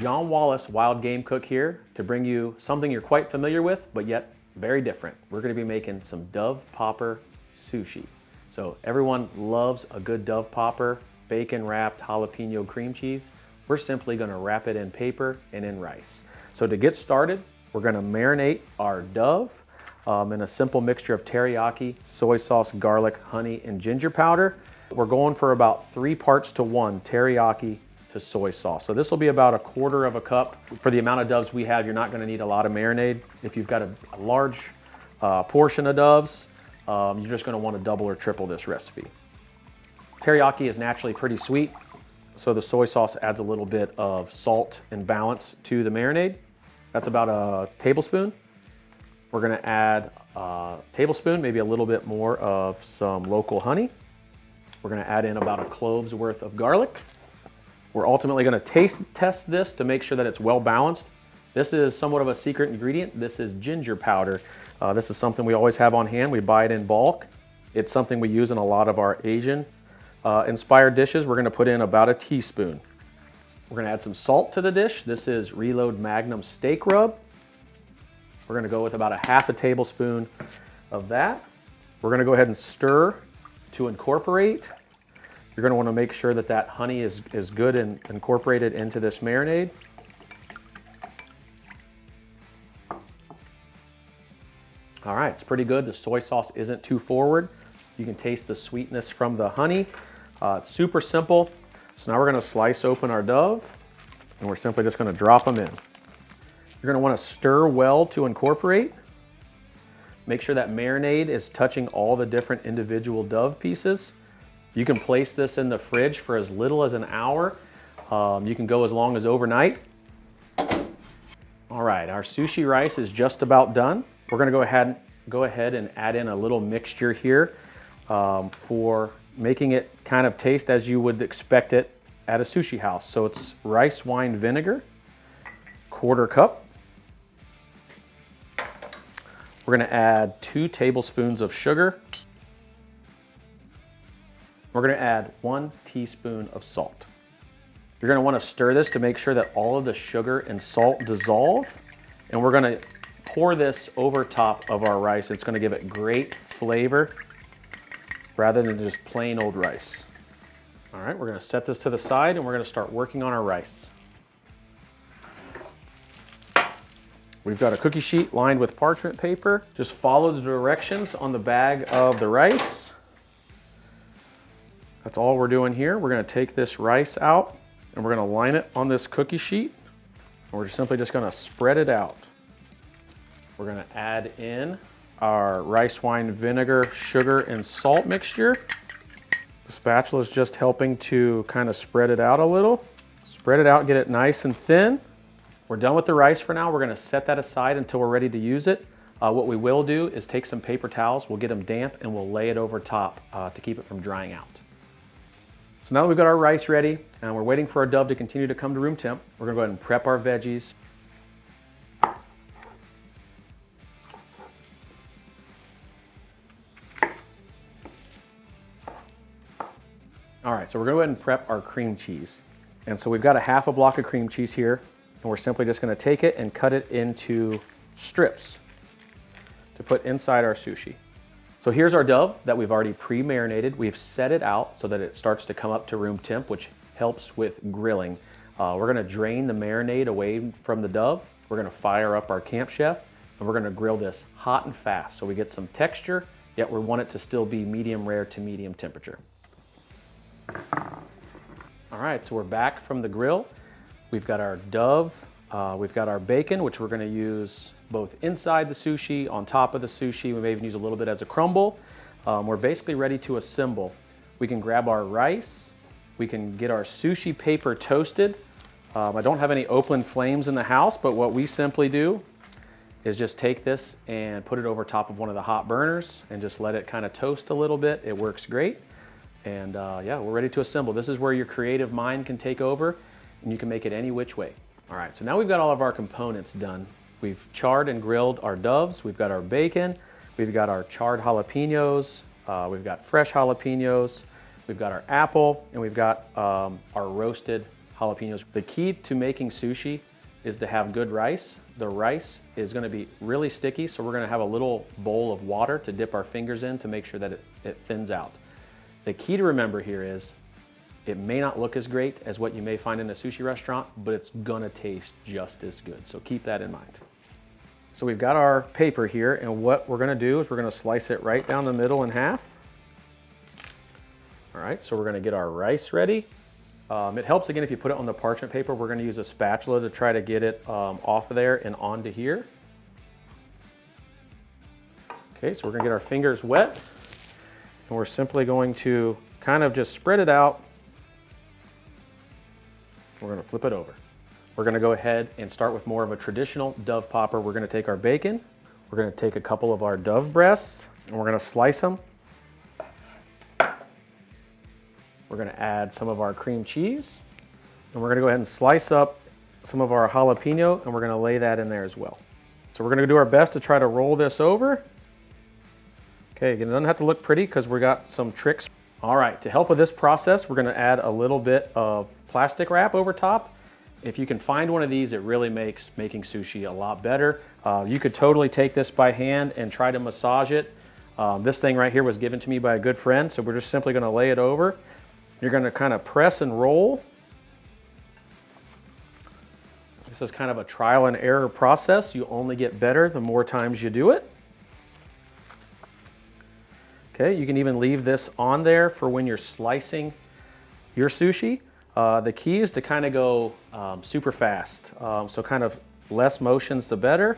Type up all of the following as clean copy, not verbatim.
John Wallace, Wild Game Cook here to bring you something you're quite familiar with, but yet very different. We're gonna be making some Dove Popper sushi. So everyone loves a good Dove Popper, bacon wrapped jalapeno cream cheese. We're simply gonna wrap it in paper and in rice. So to get started, we're gonna marinate our Dove in a simple mixture of teriyaki, soy sauce, garlic, honey, and ginger powder. We're going for about 3 parts to 1 teriyaki to soy sauce. So this will be about 1/4 cup. For the amount of doves we have, you're not gonna need a lot of marinade. If you've got a large portion of doves, you're just gonna wanna double or triple this recipe. Teriyaki is naturally pretty sweet, so the soy sauce adds a little bit of salt and balance to the marinade. That's about a tablespoon. We're gonna add a tablespoon, maybe a little bit more of some local honey. We're gonna add in about a clove's worth of garlic. We're ultimately gonna taste test this to make sure that it's well balanced. This is somewhat of a secret ingredient. This is ginger powder. This is something we always have on hand. We buy it in bulk. It's something we use in a lot of our Asian inspired dishes. We're gonna put in about a teaspoon. We're gonna add some salt to the dish. This is Reload Magnum Steak Rub. We're gonna go with about 1/2 tablespoon of that. We're gonna go ahead and stir to incorporate. You're gonna wanna make sure that that honey is good and incorporated into this marinade. All right, it's pretty good. The soy sauce isn't too forward. You can taste the sweetness from the honey. It's super simple. So now we're gonna slice open our Dove and we're simply just gonna drop them in. You're gonna wanna stir well to incorporate. Make sure that marinade is touching all the different individual Dove pieces. You can place this in the fridge for as little as an hour. You can go as long as overnight. All right, our sushi rice is just about done. We're gonna go ahead and add in a little mixture here for making it kind of taste as you would expect it at a sushi house. So it's rice wine vinegar, 1/4 cup. We're gonna add 2 tablespoons of sugar. We're gonna add 1 teaspoon of salt. You're gonna wanna stir this to make sure that all of the sugar and salt dissolve. And we're gonna pour this over top of our rice. It's gonna give it great flavor rather than just plain old rice. All right, we're gonna set this to the side and we're gonna start working on our rice. We've got a cookie sheet lined with parchment paper. Just follow the directions on the bag of the rice. That's all we're doing here. We're gonna take this rice out and we're gonna line it on this cookie sheet. And we're simply just gonna spread it out. We're gonna add in our rice wine vinegar, sugar, and salt mixture. The spatula is just helping to kind of spread it out a little. Spread it out, get it nice and thin. We're done with the rice for now. We're gonna set that aside until we're ready to use it. What we will do is take some paper towels, we'll get them damp, and we'll lay it over top to keep it from drying out. So now that we've got our rice ready, and we're waiting for our Dove to continue to come to room temp, we're gonna go ahead and prep our veggies. All right, so we're gonna go ahead and prep our cream cheese. And so we've got 1/2 block of cream cheese here, and we're simply just gonna take it and cut it into strips to put inside our sushi. So here's our Dove that we've already pre-marinated. We've set it out so that it starts to come up to room temp, which helps with grilling. We're gonna drain the marinade away from the Dove. We're gonna fire up our Camp Chef, and we're gonna grill this hot and fast so we get some texture, yet we want it to still be medium rare to medium temperature. All right, so we're back from the grill. We've got our Dove, we've got our bacon, which we're gonna use both inside the sushi, on top of the sushi. We may even use a little bit as a crumble. We're basically ready to assemble. We can grab our rice. We can get our sushi paper toasted. I don't have any open flames in the house, but what we simply do is just take this and put it over top of one of the hot burners and just let it kind of toast a little bit. It works great. And yeah, we're ready to assemble. This is where your creative mind can take over and you can make it any which way. All right, so now we've got all of our components done. We've charred and grilled our Doves. We've got our bacon. We've got our charred jalapenos. We've got fresh jalapenos. We've got our apple, and we've got our roasted jalapenos. The key to making sushi is to have good rice. The rice is gonna be really sticky, so we're gonna have a little bowl of water to dip our fingers in to make sure that it thins out. The key to remember here is it may not look as great as what you may find in a sushi restaurant, but it's gonna taste just as good. So keep that in mind. So we've got our paper here, and what we're gonna do is we're gonna slice it right down the middle in half. All right, so we're gonna get our rice ready. It helps again if you put it on the parchment paper. We're gonna use a spatula to try to get it off of there and onto here. Okay, so we're gonna get our fingers wet, and we're simply going to kind of just spread it out. We're gonna flip it over. We're gonna go ahead and start with more of a traditional dove popper. We're gonna take our bacon, we're gonna take a couple of our dove breasts, and we're gonna slice them. We're gonna add some of our cream cheese, and we're gonna go ahead and slice up some of our jalapeno, and we're gonna lay that in there as well. So we're gonna do our best to try to roll this over. Okay, again, it doesn't have to look pretty because we got some tricks. All right, to help with this process, we're gonna add a little bit of plastic wrap over top. If you can find one of these, it really makes making sushi a lot better. You could totally take this by hand and try to massage it. This thing right here was given to me by a good friend, so we're just simply gonna lay it over. You're gonna kind of press and roll. This is kind of a trial and error process. You only get better the more times you do it. Okay, you can even leave this on there for when you're slicing your sushi. The key is to kind of go super fast. So kind of less motions, the better.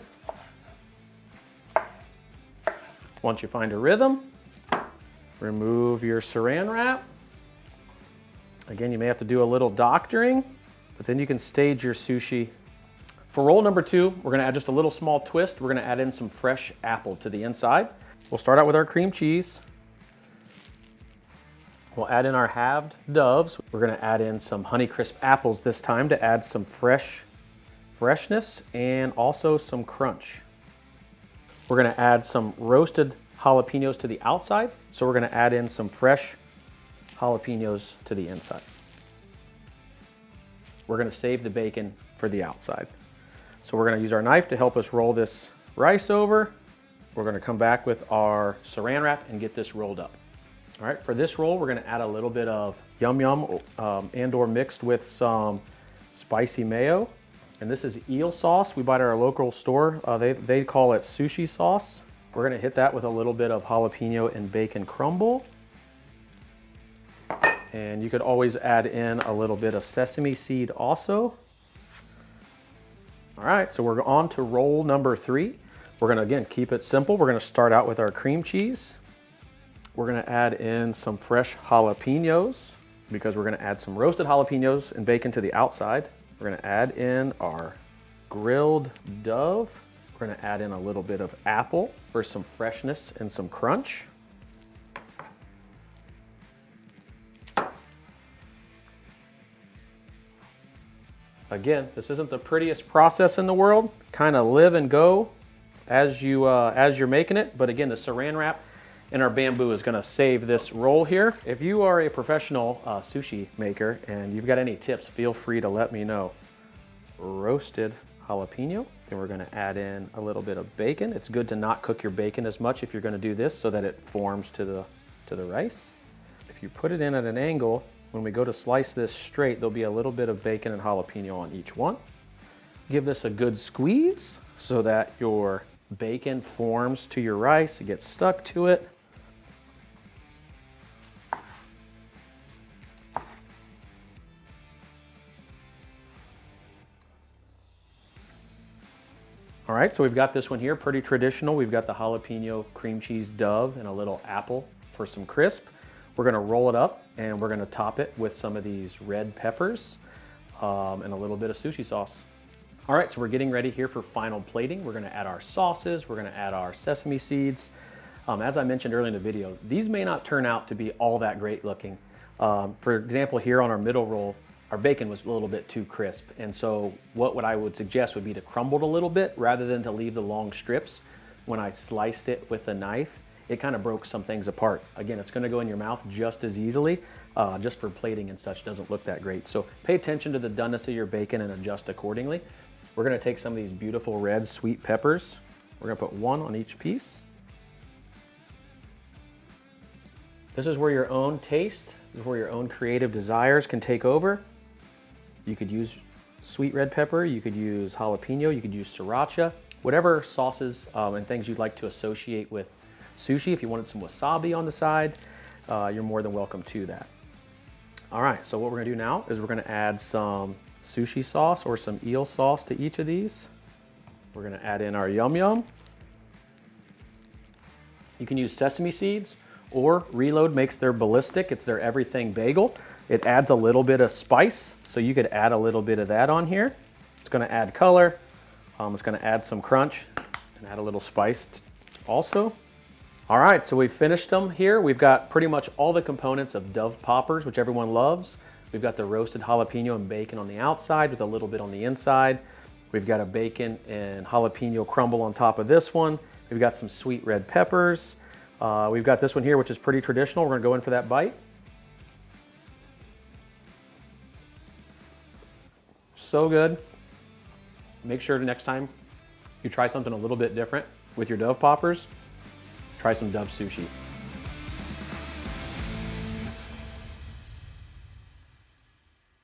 Once you find a rhythm, remove your saran wrap. Again, you may have to do a little doctoring, but then you can stage your sushi. For roll number 2, we're gonna add just a little small twist. We're gonna add in some fresh apple to the inside. We'll start out with our cream cheese. We'll add in our halved doves. We're gonna add in some Honeycrisp apples this time to add some freshness and also some crunch. We're gonna add some roasted jalapenos to the outside. So we're gonna add in some fresh jalapenos to the inside. We're gonna save the bacon for the outside. So we're gonna use our knife to help us roll this rice over. We're gonna come back with our saran wrap and get this rolled up. All right, for this roll, we're gonna add a little bit of yum yum and or mixed with some spicy mayo. And this is eel sauce we buy at our local store. They call it sushi sauce. We're gonna hit that with a little bit of jalapeno and bacon crumble. And you could always add in a little bit of sesame seed also. All right, so we're on to roll number 3. We're gonna, again, keep it simple. We're gonna start out with our cream cheese. We're gonna add in some fresh jalapenos because we're gonna add some roasted jalapenos and bacon to the outside. We're gonna add in our grilled dove. We're gonna add in a little bit of apple for some freshness and some crunch. Again, this isn't the prettiest process in the world. Kind of live and go as you're making it. But again, the saran wrap and our bamboo is gonna save this roll here. If you are a professional sushi maker and you've got any tips, feel free to let me know. Roasted jalapeno. Then we're gonna add in a little bit of bacon. It's good to not cook your bacon as much if you're gonna do this so that it forms to the rice. If you put it in at an angle, when we go to slice this straight, there'll be a little bit of bacon and jalapeno on each one. Give this a good squeeze so that your bacon forms to your rice, it gets stuck to it. All right, so we've got this one here, pretty traditional. We've got the jalapeno cream cheese dove and a little apple for some crisp. We're gonna roll it up and we're gonna top it with some of these red peppers and a little bit of sushi sauce. All right, so we're getting ready here for final plating. We're gonna add our sauces, we're gonna add our sesame seeds. As I mentioned earlier in the video, these may not turn out to be all that great looking. For example, here on our middle roll, our bacon was a little bit too crisp. And so what I would suggest would be to crumble it a little bit rather than to leave the long strips. When I sliced it with a knife, it kind of broke some things apart. Again, it's gonna go in your mouth just as easily, just for plating and such doesn't look that great. So pay attention to the doneness of your bacon and adjust accordingly. We're gonna take some of these beautiful red sweet peppers. We're gonna put one on each piece. This is where your own taste, this is where your own creative desires can take over. You could use sweet red pepper, you could use jalapeno, you could use sriracha, whatever sauces and things you'd like to associate with sushi. If you wanted some wasabi on the side, you're more than welcome to that. All right, so what we're gonna do now is we're gonna add some sushi sauce or some eel sauce to each of these. We're gonna add in our yum yum. You can use sesame seeds, or Reload makes their ballistic, it's their everything bagel. It adds a little bit of spice, so you could add a little bit of that on here. It's gonna add color, it's gonna add some crunch, and add a little spice also. All right, so we've finished them here. We've got pretty much all the components of Dove Poppers, which everyone loves. We've got the roasted jalapeno and bacon on the outside with a little bit on the inside. We've got a bacon and jalapeno crumble on top of this one. We've got some sweet red peppers. We've got this one here, which is pretty traditional. We're gonna go in for that bite. So good. Make sure next time you try something a little bit different with your Dove Poppers, try some Dove sushi.